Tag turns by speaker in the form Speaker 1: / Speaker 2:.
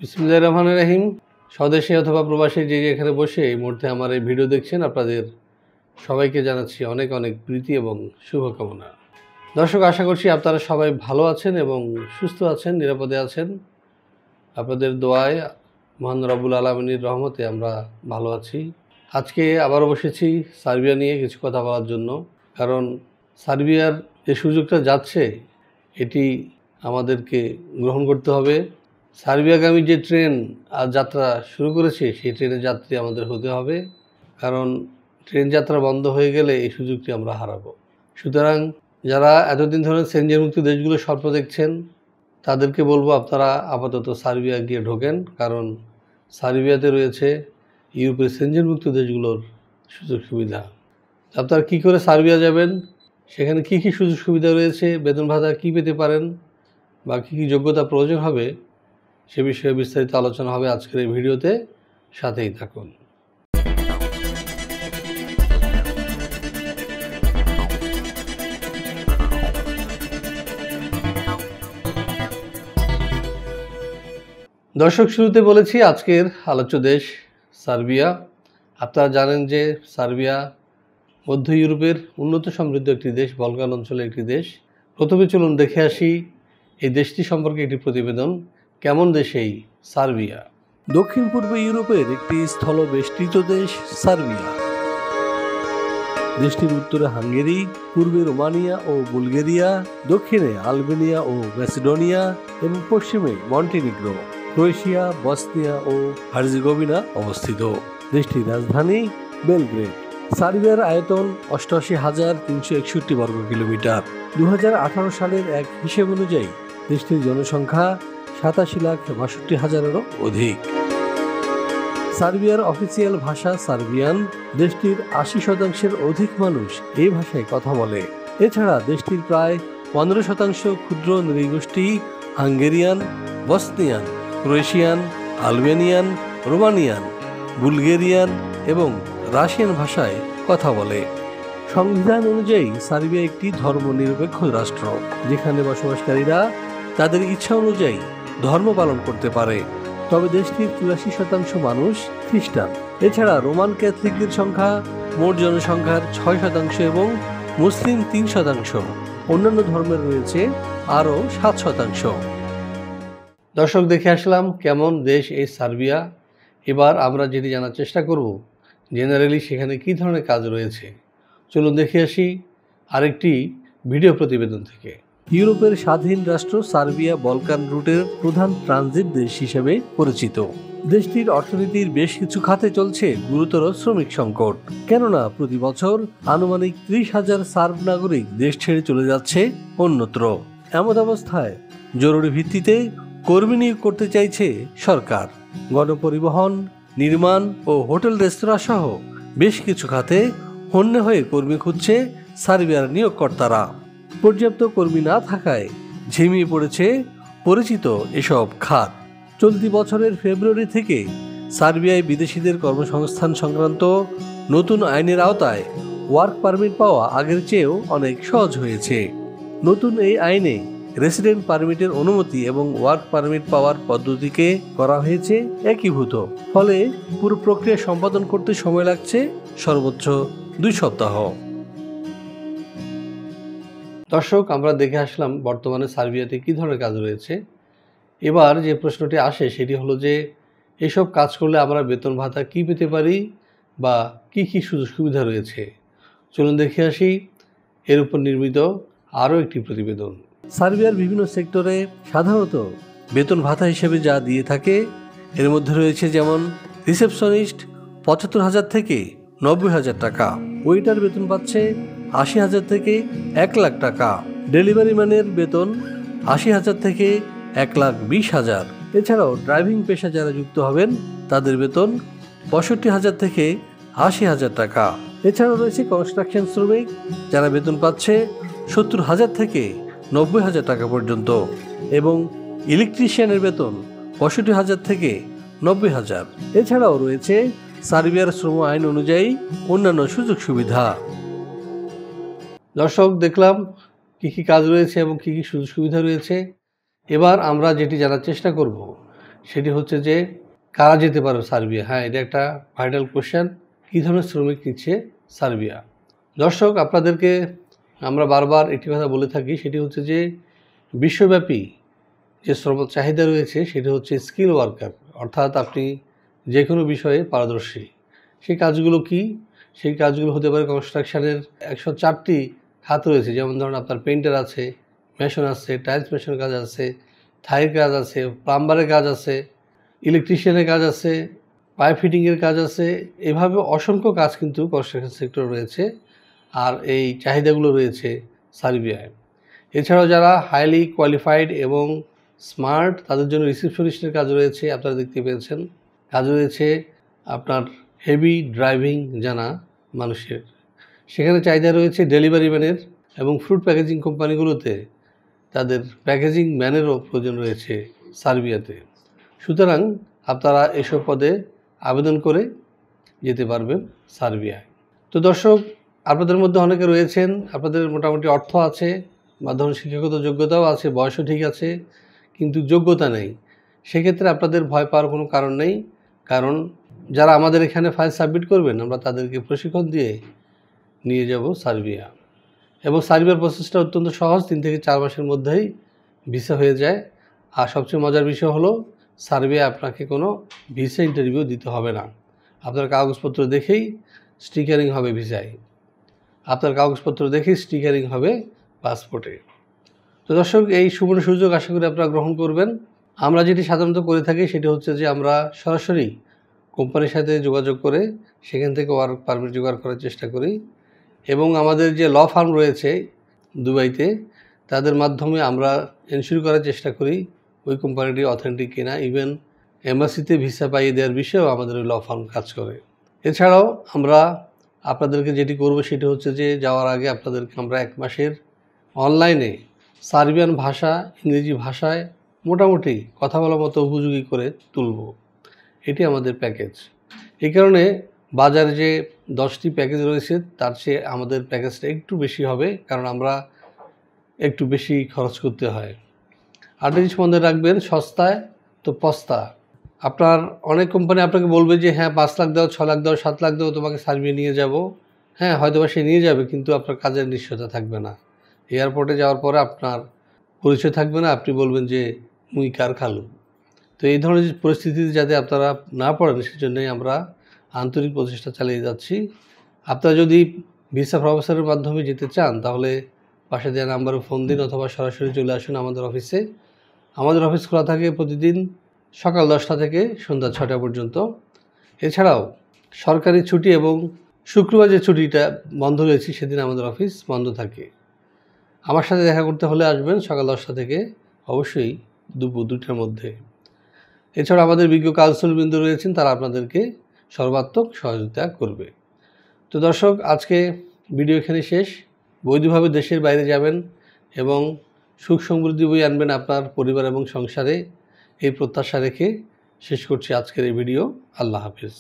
Speaker 1: বিসমিল্লাহির রহমানির রহিম। স্বদেশে অথবা প্রবাসে যে যেখানে বসে এই মুহূর্তে আমার এই ভিডিও দেখছেন, আপনাদের সবাইকে জানাচ্ছি অনেক অনেক প্রীতি এবং শুভকামনা। দর্শক, আশা করছি আপনারা সবাই ভালো আছেন এবং সুস্থ আছেন, নিরাপদে আছেন। আপনাদের দোয়ায় মহান রব্বুল আলামিনের রহমতে আমরা ভালো আছি। আজকে আবারও বসেছি সার্বিয়া নিয়ে কিছু কথা বলার জন্য, কারণ সার্বিয়ার যে সুযোগটা যাচ্ছে এটি আমাদেরকে গ্রহণ করতে হবে। সার্বিয়াগামী যে ট্রেন আজ যাত্রা শুরু করেছে সেই ট্রেনের যাত্রী আমাদের হতে হবে, কারণ ট্রেন যাত্রা বন্ধ হয়ে গেলে এই সুযোগটি আমরা হারাবো। সুতরাং যারা এতদিন ধরে সেনজেনমুক্ত দেশগুলো স্বপ্ন দেখছেন তাদেরকে বলবো আপনারা আপাতত সার্বিয়া গিয়ে ঢোকেন, কারণ সার্বিয়াতে রয়েছে ইউরোপের সেনজেনমুক্ত দেশগুলোর সুযোগ সুবিধা। আপনারা কী করে সার্বিয়া যাবেন, সেখানে কী কী সুযোগ সুবিধা রয়েছে, বেতন ভাতা কী পেতে পারেন বা কী কী যোগ্যতা প্রয়োজন হবে, সে বিষয়ে বিস্তারিত আলোচনা হবে আজকের এই ভিডিওতে। সাথেই থাকুন। দর্শক, শুরুতে বলেছি আজকের আলোচ্য দেশ সার্বিয়া। আপনারা জানেন যে সার্বিয়া মধ্য ইউরোপের উন্নত সমৃদ্ধ একটি দেশ, বলকান অঞ্চলের একটি দেশ। প্রথমে চলুন দেখে আসি এই দেশটি সম্পর্কে একটি প্রতিবেদন। কেমন দেশ এই সার্বিয়া?
Speaker 2: দক্ষিণ পূর্ব ইউরোপের একটি স্থলবেষ্টিত দেশ সার্বিয়া। দেশটির উত্তরে হাঙ্গেরি, পূর্বে রোমানিয়া ও বুলগেরিয়া, দক্ষিণে আলবেনিয়া ও ম্যাসিডোনিয়া এবং পশ্চিমে মন্টিনিগ্রো, ক্রোয়েশিয়া, বসনিয়া ও হার্জেগোভিনা অবস্থিত। দেশটির রাজধানী বেলগ্রেড। সার্বিয়ার আয়তন ৮৮,৩৬১ বর্গ কিলোমিটার। ২০১৮ সালের এক হিসেব অনুযায়ী দেশটির জনসংখ্যা ৮৭,৬২,০০০-এরও অধিক। সার্বিয়ার অফিসিয়াল ভাষা সার্বিয়ান। দেশটির ৮০% অধিক মানুষ এই ভাষায় কথা বলে। এছাড়া দেশটির প্রায় ১৫% ক্ষুদ্র নৃগোষ্ঠী Hungarian, Bosnian, Croatian, Albanian, Romanian, Bulgarian এবং রাশিয়ান ভাষায় কথা বলে। সংবিধান অনুযায়ী সার্বিয়া একটি ধর্মনিরপেক্ষ রাষ্ট্র, যেখানে বসবাসকারীরা তাদের ইচ্ছা অনুযায়ী ধর্ম পালন করতে পারে। তবে দেশটির ৮৪% মানুষ খ্রিস্টান। এছাড়া রোমান ক্যাথলিকদের সংখ্যা মোট জনসংখ্যার ৬% এবং মুসলিম ৩%। অন্যান্য ধর্মের রয়েছে আরও ৭%।
Speaker 1: দর্শক, দেখে আসলাম কেমন দেশ এই সার্বিয়া। এবার আমরা যেটি জানার চেষ্টা করব, জেনারেলি সেখানে কী ধরনের কাজ রয়েছে। চলুন দেখে আসি আরেকটি ভিডিও প্রতিবেদন থেকে।
Speaker 2: ইউরোপের স্বাধীন রাষ্ট্র সার্বিয়া বলকান রুটের প্রধান ট্রানজিট দেশ হিসেবে পরিচিত। দেশটির অর্থনীতির বেশ কিছু খাতে চলছে গুরুতর শ্রমিক সংকট, কেননা প্রতি বছর আনুমানিক ৩০,০০০ সার্ব নাগরিক দেশ ছেড়ে চলে যাচ্ছে অন্যত্র। এমন অবস্থায় জরুরি ভিত্তিতে কর্মী নিয়োগ করতে চাইছে সরকার। গণপরিবহন, নির্মাণ ও হোটেল রেস্তোরাঁ সহ বেশ কিছু খাতে হন্যে হয়ে কর্মী খুঁজছে সার্বিয়ার নিয়োগকর্তারা। পর্যাপ্ত কর্মী না থাকায় ঝিমিয়ে পড়েছে পরিচিত এসব খাত। চলতি বছরের ফেব্রুয়ারি থেকে সার্বিয়ায় বিদেশিদের কর্মসংস্থান সংক্রান্ত নতুন আইনের আওতায় ওয়ার্ক পারমিট পাওয়া আগের চেয়েও অনেক সহজ হয়েছে। নতুন এই আইনে রেসিডেন্ট পারমিটের অনুমতি এবং ওয়ার্ক পারমিট পাওয়ার পদ্ধতিকে করা হয়েছে একীভূত। ফলে পুরো প্রক্রিয়া সম্পাদন করতে সময় লাগছে সর্বোচ্চ ২ সপ্তাহ।
Speaker 1: দর্শক, আমরা দেখে আসলাম বর্তমানে সার্বিয়াতে কী ধরনের কাজ রয়েছে। এবার যে প্রশ্নটি আসে সেটি হলো যে এসব কাজ করলে আমরা বেতন ভাতা কী পেতে পারি বা কী কী সুযোগ সুবিধা রয়েছে। চলুন দেখে আসি এর উপর নির্মিত আরও একটি প্রতিবেদন।
Speaker 2: সার্বিয়ার বিভিন্ন সেক্টরে সাধারণত বেতন ভাতা হিসেবে যা দিয়ে থাকে এর মধ্যে রয়েছে যেমন রিসেপশনিস্ট ৭৫,০০০ থেকে ৯০,০০০ টাকা, ওয়েটার বেতন পাচ্ছে ৮০,০০০ থেকে ১,০০,০০০ টাকা, ডেলিভারি ম্যানের বেতন ৮০,০০০ থেকে ১,২০,০০০। এছাড়াও ড্রাইভিং পেশা যারা যুক্ত হবেন তাদের বেতন ৬৫,০০০ থেকে ৮০,০০০ টাকা। এছাড়াও রয়েছে কনস্ট্রাকশন শ্রমিক, যারা বেতন পাচ্ছে ৭০,০০০ থেকে ৯০,০০০ টাকা পর্যন্ত, এবং ইলেকট্রিশিয়ানের বেতন ৬৫,০০০ থেকে ৯০,০০০। এছাড়াও রয়েছে সার্বিয়ার শ্রম আইন অনুযায়ী অন্যান্য সুযোগ সুবিধা।
Speaker 1: দর্শক, দেখলাম কী কী কাজ রয়েছে এবং কী কী সুযোগ সুবিধা রয়েছে। এবার আমরা যেটি জানার চেষ্টা করব সেটি হচ্ছে যে কারা যেতে পারবে সার্বিয়া। হ্যাঁ, এটা একটা ভাইটাল কোশ্চেন, কী ধরনের শ্রমিক নিচ্ছে সার্বিয়া। দর্শক, আপনাদেরকে আমরা বারবার একটি কথা বলে থাকি, সেটি হচ্ছে যে বিশ্বব্যাপী যে শ্রম চাহিদা রয়েছে সেটি হচ্ছে স্কিল ওয়ার্কার, অর্থাৎ আপনি যে কোনো বিষয়ে পারদর্শী। সেই কাজগুলো কি? সেই কাজগুলো হতে পারে কনস্ট্রাকশানের 104টি খাত রয়েছে, যেমন ধরুন আপনার পেইন্টার আছে, মেশন আছে, টাইলস মেশনের কাজ আছে, থাইয়ের কাজ আছে, প্লাম্বারের কাজ আছে, ইলেকট্রিশিয়ানের কাজ আছে, পাইপ ফিটিংয়ের কাজ আছে। এভাবে অসংখ্য কাজ কিন্তু কনস্ট্রাকশন সেক্টর রয়েছে, আর এই চাহিদাগুলো রয়েছে সার্বিয়ায়। এছাড়াও যারা হাইলি কোয়ালিফাইড এবং স্মার্ট, তাদের জন্য রিসেপশনিস্টের কাজ রয়েছে, আপনারা দেখতে পেয়েছেন। কাজ রয়েছে আপনার হেভি ড্রাইভিং জানা মানুষের। সেখানে চাহিদা রয়েছে ডেলিভারি ম্যানের, এবং ফ্রুট প্যাকেজিং কোম্পানিগুলোতে তাদের প্যাকেজিং ম্যানেরও প্রয়োজন রয়েছে সার্বিয়াতে। সুতরাং আপনারা এসব পদে আবেদন করে যেতে পারবেন সার্বিয়ায়। তো দর্শক, আপনাদের মধ্যে অনেকে রয়েছেন, আপনাদের মোটামুটি অর্থ আছে, মাধ্যমিক শিক্ষাগত যোগ্যতাও আছে, বয়সও ঠিক আছে, কিন্তু যোগ্যতা নেই। সেক্ষেত্রে আপনাদের ভয় পাওয়ার কোনো কারণ নেই, কারণ যারা আমাদের এখানে ফাইল সাবমিট করবেন, আমরা তাদেরকে প্রশিক্ষণ দিয়ে নিয়ে যাব সার্বিয়া। এবং সার্বিয়ার প্রসেসটা অত্যন্ত সহজ, 3 থেকে 4 মাসের মধ্যেই ভিসা হয়ে যায়। আর সবচেয়ে মজার বিষয় হলো, সার্বিয়া আপনাকে কোনো ভিসা ইন্টারভিউ দিতে হবে না। আপনার কাগজপত্র দেখেই স্টিকারিং হবে ভিসায়, আপনার কাগজপত্র দেখেই স্টিকারিং হবে পাসপোর্টে। তো দর্শক, এই সুবর্ণ সুযোগ আশা করি আপনারা গ্রহণ করবেন। আমরা যেটি সাধারণত করে থাকি সেটি হচ্ছে যে আমরা সরাসরি কোম্পানির সাথে যোগাযোগ করে সেখান থেকে ওয়ার্ক পারমিট জোগাড় করার চেষ্টা করি, এবং আমাদের যে ল ফার্ম রয়েছে দুবাইতে, তাদের মাধ্যমে আমরা এনশিওর করার চেষ্টা করি ওই কোম্পানিটি অথেন্টিক কিনা। ইভেন এম্বাসিতে ভিসা পাইয়ে দেওয়ার বিষয়েও আমাদের ওই ল ফার্ম কাজ করে। এছাড়াও আমরা আপনাদেরকে যেটি করব সেটি হচ্ছে যে যাওয়ার আগে আপনাদেরকে আমরা 1 মাসের অনলাইনে সার্বিয়ান ভাষা, ইংরেজি ভাষায় মোটামুটি কথা বলার মতো উপযোগী করে তুলব। এটি আমাদের প্যাকেজ। এই কারণে বাজারে যে 10টি প্যাকেজ রয়েছে তার চেয়ে আমাদের প্যাকেজটা একটু বেশি হবে, কারণ আমরা একটু বেশি খরচ করতে হয়। আর জিনিস মনে রাখবেন, সস্তায় তো পস্তা। আপনার অনেক কোম্পানি আপনাকে বলবে যে হ্যাঁ 5 লাখ দাও, 6 লাখ দাও, 7 লাখ দাও, তোমাকে সার্বিয়া নিয়ে যাব। হ্যাঁ, হয়তো বা সে নিয়ে যাবে, কিন্তু আপনার কাজের নিশ্চয়তা থাকবে না। এয়ারপোর্টে যাওয়ার পরে আপনার পরিচয় থাকবে না, আপনি বলবেন যে মুই কার খালু। তো এই ধরনের পরিস্থিতিতে যাতে আপনারা না পড়েন, সেজন্যই আমরা আন্তরিক প্রচেষ্টা চালিয়ে যাচ্ছি। আপনারা যদি ভিসা প্রফেসরের মাধ্যমে যেতে চান, তাহলে পাশে দেওয়া নাম্বারে ফোন দিন, অথবা সরাসরি চলে আসুন আমাদের অফিসে। আমাদের অফিস খোলা থাকে প্রতিদিন সকাল 10টা থেকে সন্ধ্যা 6টা পর্যন্ত। এছাড়াও সরকারি ছুটি এবং শুক্রবার যে ছুটিটা বন্ধ রয়েছে, সেদিন আমাদের অফিস বন্ধ থাকে। আমার সাথে দেখা করতে হলে আসবেন সকাল 10টা থেকে অবশ্যই দুপুর 2টার মধ্যে। এছাড়া আমাদের বিজ্ঞ কাউন্সিলবৃন্দ রয়েছেন, তারা আপনাদেরকে সর্বাত্মক সহযোগিতা করবে। তো দর্শক, আজকে ভিডিও এখানে শেষ। বৈধভাবে দেশের বাইরে যাবেন এবং সুখ সমৃদ্ধি বই আনবেন আপনার পরিবার এবং সংসারে, এই প্রত্যাশা রেখে শেষ করছি আজকের এই ভিডিও। আল্লাহ হাফেজ।